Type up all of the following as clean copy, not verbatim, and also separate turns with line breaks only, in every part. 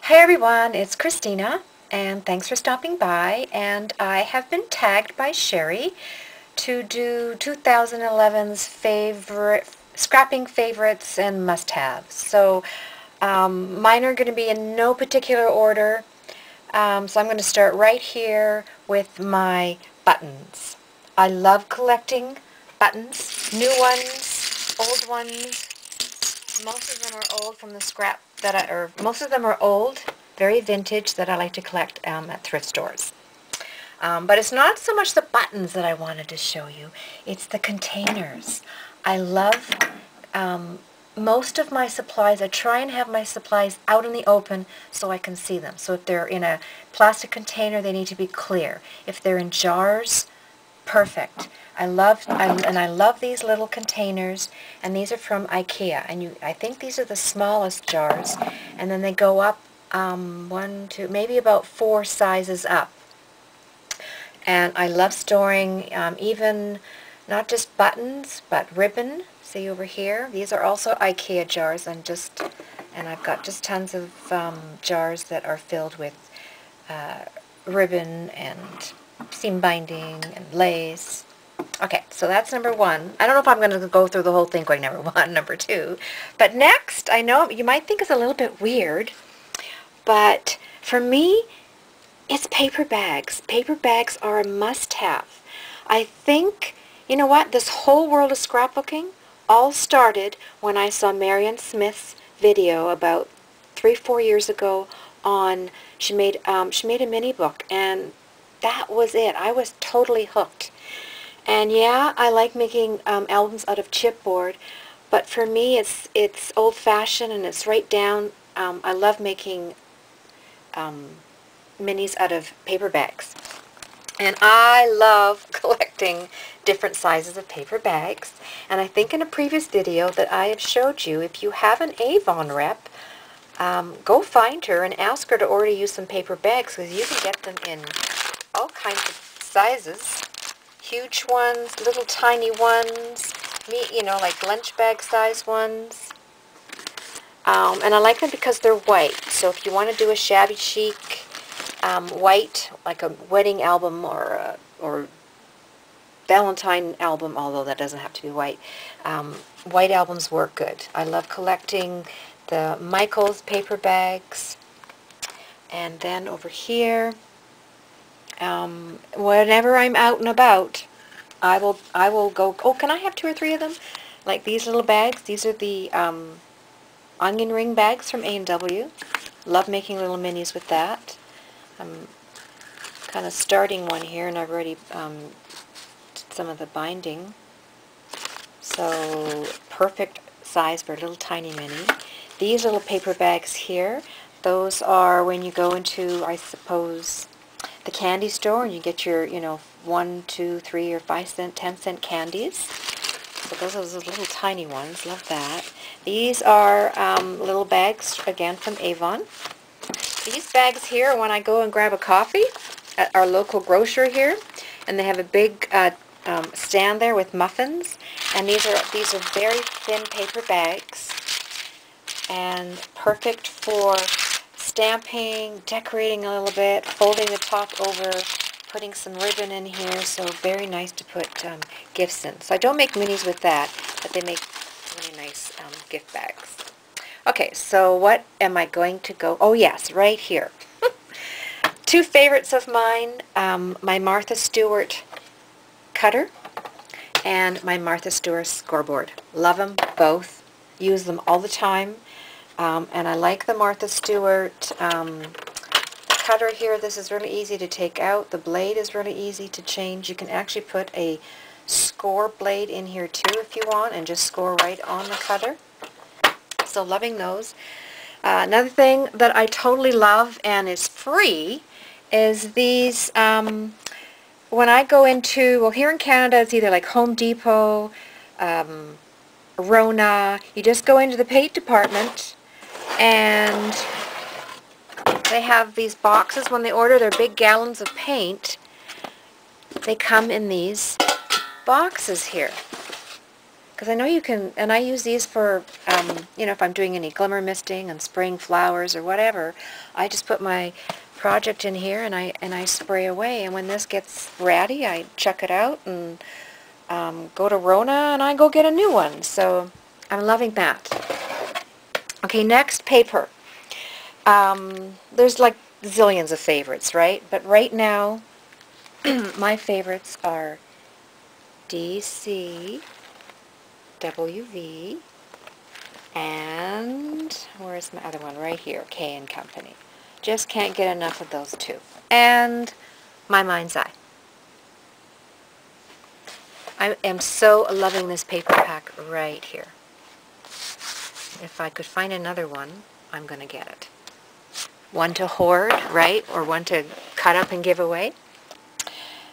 Hi everyone, it's Christina, and thanks for stopping by. And I have been tagged by Sherri to do 2011's scrapping favorites and must-haves. So mine are going to be in no particular order. So I'm going to start right here with my buttons. I love collecting buttons, new ones, old ones. Most of them are old from the scrap most of them are old, very vintage, that I like to collect at thrift stores. But it's not so much the buttons that I wanted to show you, it's the containers. I love most of my supplies. I try and have my supplies out in the open so I can see them. So if they're in a plastic container, they need to be clear. If they're in jars, perfect. I love these little containers, and these are from IKEA, and I think these are the smallest jars, and then they go up one, two, maybe about 4 sizes up. And I love storing even not just buttons but ribbon. See over here, these are also IKEA jars, and I've got just tons of jars that are filled with ribbon and seam binding and lace. Okay, so that's number one. I don't know if I'm going to go through the whole thing going number one, number two. But next, I know you might think it's a little bit weird, but for me, it's paper bags. Paper bags are a must-have. I think, you know what, this whole world of scrapbooking all started when I saw Marion Smith's video about 3-4 years ago on, she made a mini book, and that was it. I was totally hooked. And yeah, I like making albums out of chipboard, but for me it's old-fashioned and it's right down. I love making minis out of paper bags. And I love collecting different sizes of paper bags. And I think in a previous video that I have showed you, if you have an Avon rep, go find her and ask her to order you some paper bags, because you can get them in all kinds of sizes. Huge ones, little tiny ones, like lunch bag size ones. And I like them because they're white. So if you want to do a shabby chic white, like a wedding album or Valentine album, although that doesn't have to be white, white albums work good. I love collecting the Michaels paper bags. And then over here, whenever I'm out and about, I will go, oh, can I have 2 or 3 of them? Like these little bags. These are the onion ring bags from A&W. Love making little minis with that. I'm kind of starting one here, and I've already did some of the binding. So perfect size for a little tiny mini. These little paper bags here, those are when you go into, I suppose, the candy store and you get your, 1, 2, 3, or 5 cent, 10 cent candies. So those are those little tiny ones. Love that. These are little bags, again, from Avon. These bags here, when I go and grab a coffee at our local grocer here, and they have a big stand there with muffins, and these are very thin paper bags, and perfect for stamping, decorating a little bit, folding the top over, putting some ribbon in here, so very nice to put gifts in. So I don't make minis with that, but they make really nice gift bags. Okay, so what am I going to go? Oh yes, right here. 2 favorites of mine, my Martha Stewart cutter and my Martha Stewart scoreboard. Love them both. Use them all the time. And I like the Martha Stewart cutter here. This is really easy to take out. The blade is really easy to change. You can actually put a score blade in here too if you want, and just score right on the cutter. So loving those. Another thing that I totally love and is free is these, when I go into, well, here in Canada it's either like Home Depot, Rona. You just go into the paint department and they have these boxes. When they order their big gallons of paint, they come in these boxes here. because I know you can, and I use these for, you know, if I'm doing any glimmer misting and spraying flowers or whatever, I just put my project in here and I spray away, and when this gets ratty, I chuck it out and go to Rona and I go get a new one. So I'm loving that. Okay, next, paper. There's like zillions of favorites, right? But right now, my favorites are DCWV and where's my other one? Right here, K and Company. Just can't get enough of those two. And my Mind's Eye. I am so loving this paper pack right here. If I could find another one, I'm going to get it. One to hoard, right? Or one to cut up and give away.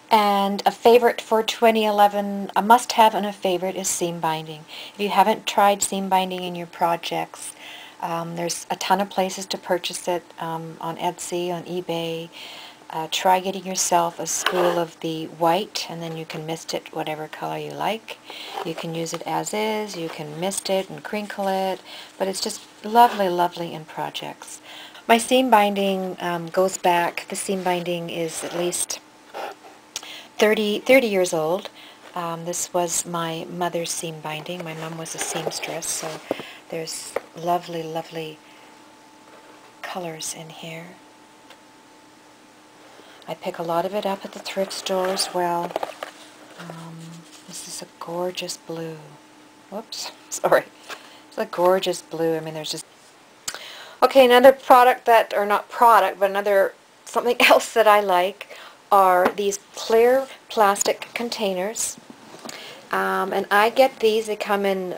And a favorite for 2011, a must-have and a favorite is seam binding. If you haven't tried seam binding in your projects, there's a ton of places to purchase it on Etsy, on eBay. Try getting yourself a spool of the white, and then you can mist it whatever color you like. You can use it as is, you can mist it and crinkle it, but it's just lovely, lovely in projects. My seam binding goes back, the seam binding is at least 30 years old. This was my mother's seam binding. My mom was a seamstress, so there's lovely, lovely colors in here. I pick a lot of it up at the thrift store as well. This is a gorgeous blue. Whoops, sorry. It's a gorgeous blue. I mean, there's just... Okay, another product that, or not product, but another something else that I like are these clear plastic containers. And I get these. They come in,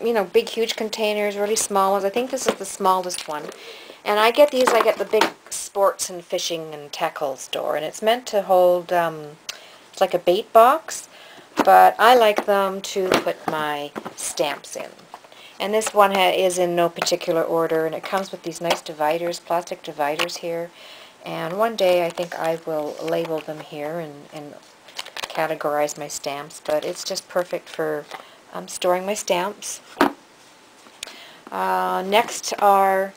you know, big, huge containers, really small ones. I think this is the smallest one. And I get these, I get the big sports and fishing and tackle store. And it's meant to hold, it's like a bait box. But I like them to put my stamps in. And this one is in no particular order. And it comes with these nice dividers, plastic dividers here. And one day I think I will label them here and categorize my stamps, but it's just perfect for storing my stamps. Next are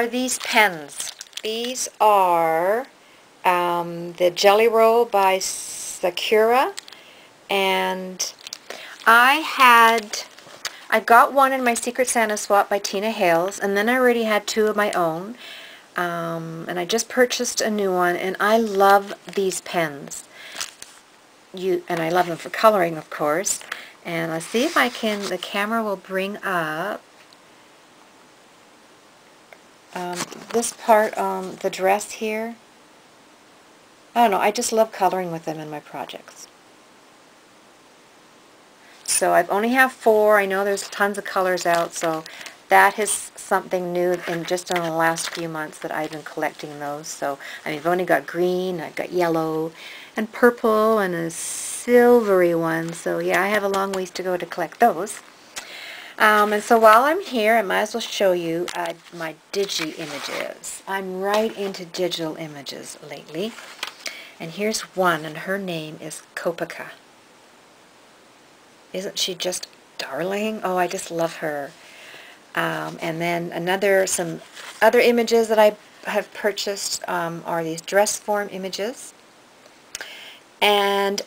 these pens. These are the Jelly Roll by Sakura, and I got one in my Secret Santa swap by Tina Hales, and then I already had two of my own. And I just purchased a new one, and I love these pens. And I love them for coloring, of course. And let's see if the camera will bring up this part on the dress here. I don't know, I just love coloring with them in my projects. So I only have 4. I know there's tons of colors out, so that is something new just in the last few months that I've been collecting those. So I mean, I've only got green, I've got yellow, and purple, and a silvery one. So yeah, I have a long ways to go to collect those. And so while I'm here, I might as well show you my Digi Images. I'm right into digital images lately. And here's one, and her name is Kopika. Isn't she just darling? Oh, I just love her. And then some other images that I have purchased are these dress form images. And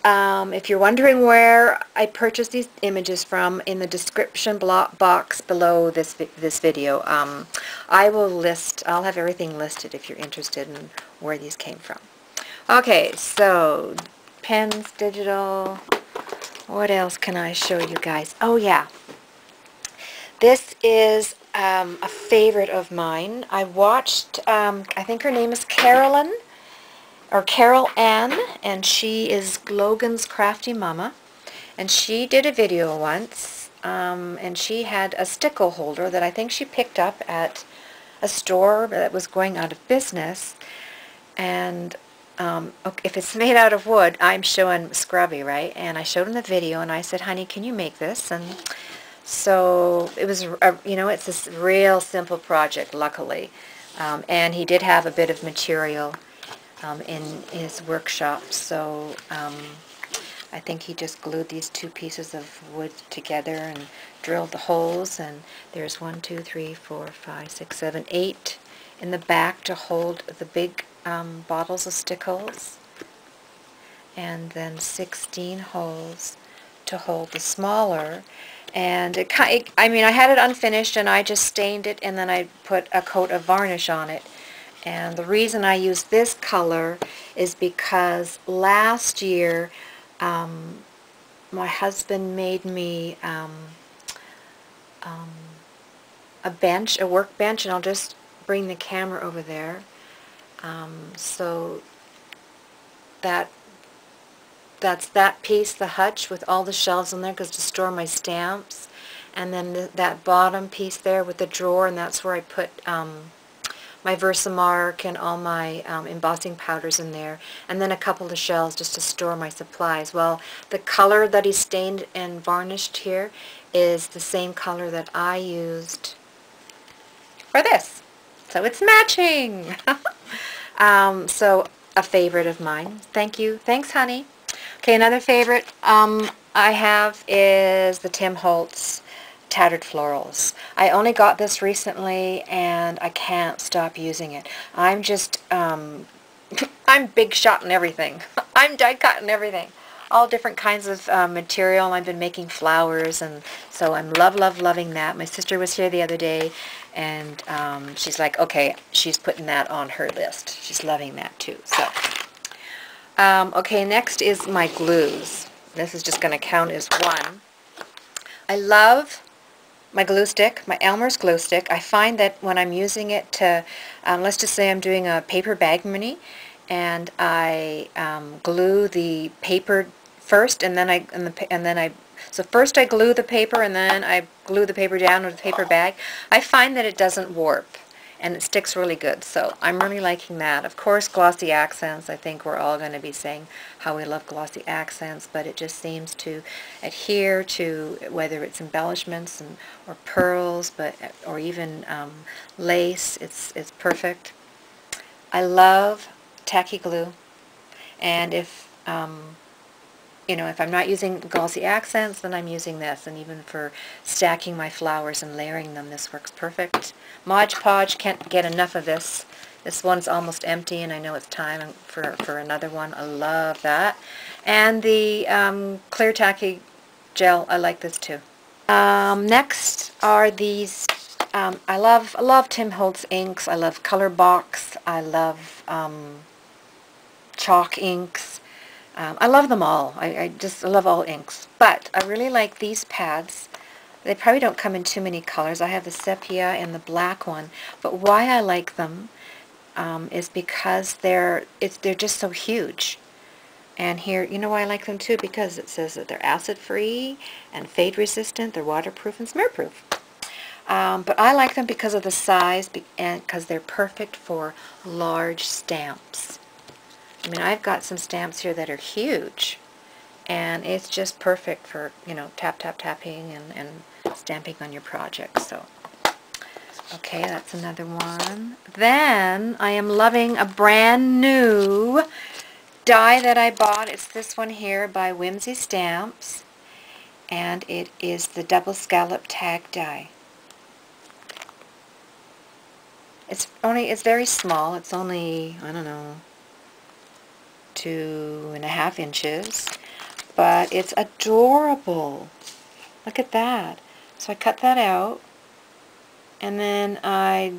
if you're wondering where I purchased these images from, in the description box below this video, I'll have everything listed if you're interested in where these came from. Okay, so pens, digital. What else can I show you guys? Oh yeah. This is a favorite of mine. I watched, I think her name is Carolyn, or Carol Ann, and she is Logan's Crafty Mama. And she did a video once, and she had a stickle holder that I think she picked up at a store that was going out of business. And if it's made out of wood, I'm showing scrubby, right? And I showed him the video, and I said, honey, can you make this? And so it was, you know, it's this real simple project, luckily. And he did have a bit of material in his workshop, so I think he just glued these two pieces of wood together and drilled the holes, and there's 1, 2, 3, 4, 5, 6, 7, 8 in the back to hold the big bottles of stickles, and then 16 holes to hold the smaller. And I mean, I had it unfinished and I just stained it, and then I put a coat of varnish on it. And the reason I use this color is because last year my husband made me a bench, a workbench, and I'll just bring the camera over there. So that's that piece, the hutch with all the shelves in there, goes to store my stamps. And then that bottom piece there with the drawer, and that's where I put my Versamark and all my embossing powders in there, and then a couple of shelves just to store my supplies. Well, the color that he stained and varnished here is the same color that I used for this. So it's matching! So a favorite of mine. Thank you. Thanks, honey. Okay, another favorite I have is the Tim Holtz Tattered Florals. I only got this recently and I can't stop using it. I'm just, I'm big shot in everything. I'm die cut in everything. All different kinds of material. I've been making flowers, and so I'm loving that. My sister was here the other day, and she's like, okay, she's putting that on her list. She's loving that too. So, okay, next is my glues. This is just going to count as one. I love my glue stick, my Elmer's glue stick. I find that when I'm using it to, let's just say I'm doing a paper bag mini, and I glue the paper first, and then so first I glue the paper, and then I glue the paper down with the paper bag. I find that it doesn't warp, and it sticks really good. So I'm really liking that. Of course, glossy accents. I think we're all going to be saying how we love glossy accents, but it just seems to adhere to whether it's embellishments or pearls, or even lace. It's perfect. I love tacky glue, and if you know, if I'm not using glossy accents, then I'm using this. And even for stacking my flowers and layering them, this works perfect. Mod Podge, can't get enough of this. This one's almost empty, and I know it's time for another one. I love that. And the clear tacky gel, I like this too. Next are these. I love Tim Holtz inks. I love Color Box. I love chalk inks. I love them all. I love all inks. But I really like these pads. They probably don't come in too many colors. I have the sepia and the black one. But why I like them is because they're just so huge. And here, you know why I like them too? Because it says that they're acid-free and fade-resistant. They're waterproof and smear-proof. But I like them because of the size and because they're perfect for large stamps. I mean, I've got some stamps here that are huge, and it's just perfect for, you know, tapping and stamping on your project. So, okay, that's another one. Then I am loving a brand new die that I bought. It's this one here by Whimsy Stamps, and it is the double Scallop Tag Die. It's very small. It's only, I don't know, 2.5 inches, but it's adorable. Look at that. So I cut that out, and then I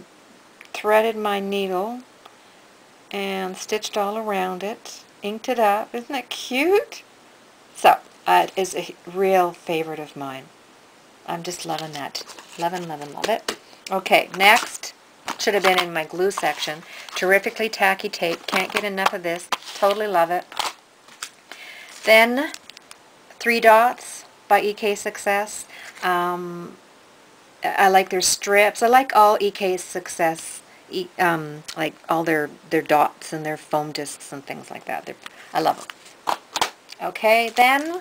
threaded my needle and stitched all around it, inked it up. Isn't that cute? So it is a real favorite of mine. I'm just loving that. Love it. Okay, next. Should have been in my glue section. Terrifically Tacky Tape. Can't get enough of this. Totally love it. Then 3 Dots by EK Success. I like their strips. I like all EK Success, like all their dots and their foam discs and things like that. I love them. Okay, then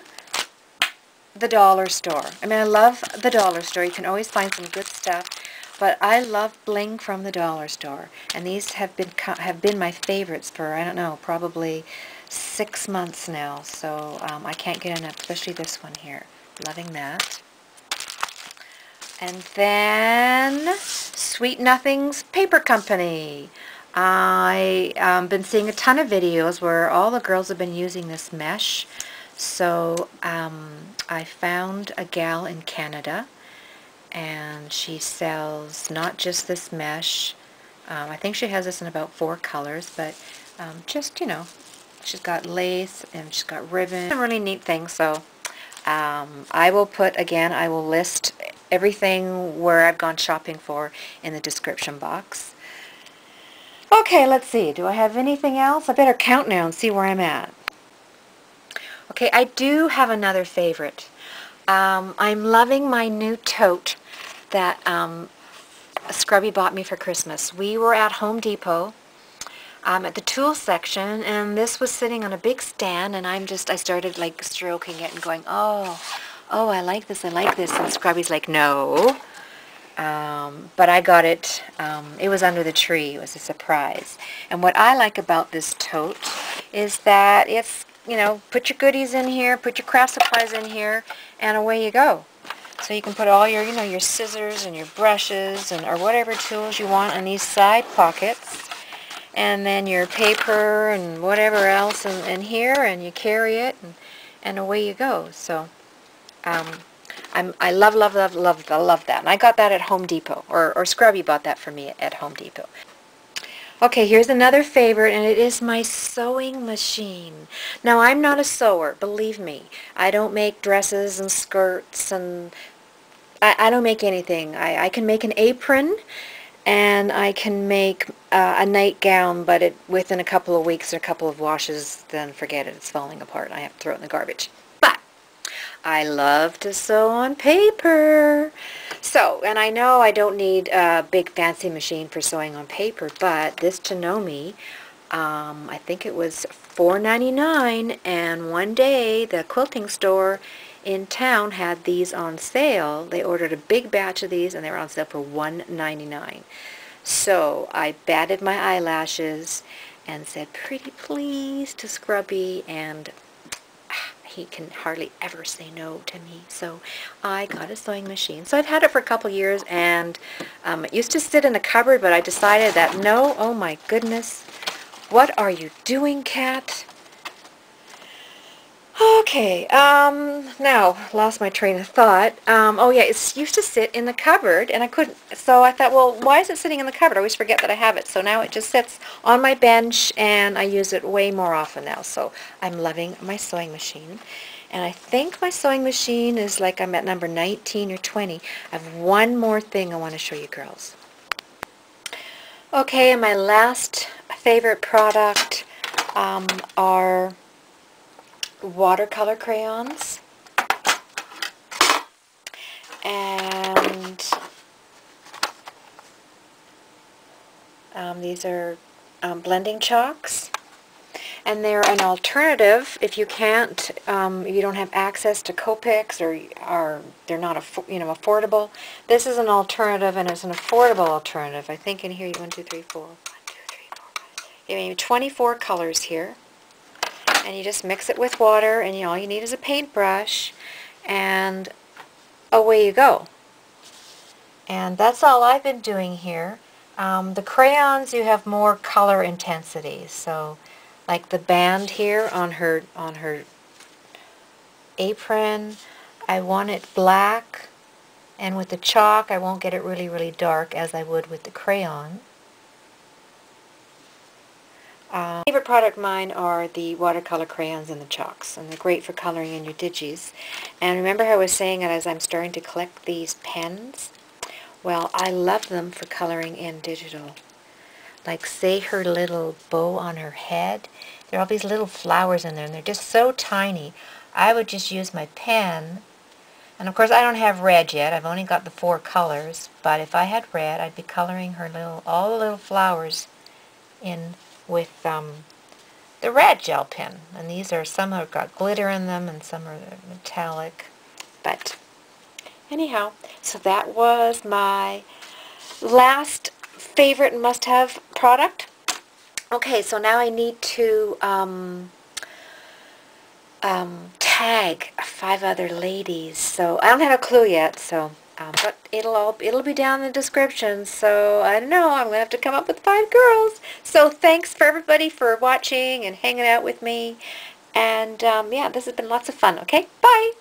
the dollar store. I mean, I love the dollar store. You can always find some good stuff. But I love Bling from the dollar store, and these have been my favorites for, I don't know, probably 6 months now. So I can't get enough, especially this one here. Loving that. And then Sweet Nothings Paper Company. I've been seeing a ton of videos where all the girls have been using this mesh. So I found a gal in Canada, and she sells not just this mesh. I think she has this in about 4 colors, but just, you know, she's got lace and she's got ribbon. A really neat thing. So I will I will list everything where I've gone shopping for in the description box. Okay, let's see. Do I have anything else? I better count now and see where I'm at. Okay, I do have another favorite. I'm loving my new tote that Scrubby bought me for Christmas. We were at Home Depot at the tool section, and this was sitting on a big stand, and I started like stroking it and going, oh, I like this, and Scrubby's like, no. But I got it, it was under the tree. It was a surprise. And what I like about this tote is that it's, you know, put your goodies in here, put your craft supplies in here, and away you go. So you can put all your, you know, your scissors and your brushes or whatever tools you want in these side pockets. And then your paper and whatever else in here, and you carry it, and away you go. So I love that. And I got that at Home Depot, or Scrubby bought that for me at Home Depot. Okay, here's another favorite, and it is my sewing machine. Now, I'm not a sewer, believe me. I don't make dresses and skirts, and I don't make anything. I can make an apron, and I can make a nightgown, but within a couple of weeks or a couple of washes, then forget it. It's falling apart. I have to throw it in the garbage. But I love to sew on paper. So, and I know I don't need a big fancy machine for sewing on paper, but this Tonomi, I think it was $4.99, and one day the quilting store in town had these on sale. They ordered a big batch of these, and they were on sale for $1.99. So I batted my eyelashes and said, pretty please, to Scrubby, and he can hardly ever say no to me. So I got a sewing machine. So I've had it for a couple years, and it used to sit in a cupboard, but I decided that no, oh my goodness, what are you doing, cat? Okay, now, lost my train of thought. Oh yeah, it used to sit in the cupboard, and I couldn't, so I thought, well, why is it sitting in the cupboard? I always forget that I have it. So now it just sits on my bench, and I use it way more often now. So I'm loving my sewing machine. And I think my sewing machine is like I'm at number 19 or 20. I have one more thing I want to show you girls. Okay, and my last favorite product are watercolor crayons, and these are blending chalks, and they're an alternative if you can't, you don't have access to Copics, or they're not affordable. This is an alternative, and it's an affordable alternative. I think in here you 1, 2, 3, 4, 1, 2, 3, 4, 5. You have 24 colors here. And you just mix it with water, and all you need is a paintbrush, and away you go. And that's all I've been doing here. The crayons, you have more color intensity. So, like the band here on her apron, I want it black, and with the chalk, I won't get it really, really dark as I would with the crayon. Favorite product of mine are the watercolor crayons and the chalks, and they're great for coloring in your digis. And remember how I was saying that as I'm starting to collect these pens? Well, I love them for coloring in digital. Like, say her little bow on her head. There are all these little flowers in there, and they're just so tiny. I would just use my pen, and of course I don't have red yet. I've only got the 4 colors, but if I had red, I'd be coloring her all the little flowers in with the red gel pen. And these are, some have got glitter in them and some are metallic. But anyhow, so that was my last favorite and must-have product. Okay, so now I need to tag 5 other ladies. So I don't have a clue yet. So, but it'll be down in the description. So I don't know. I'm gonna have to come up with 5 girls. So thanks for everybody for watching and hanging out with me. And yeah, this has been lots of fun. Okay, bye.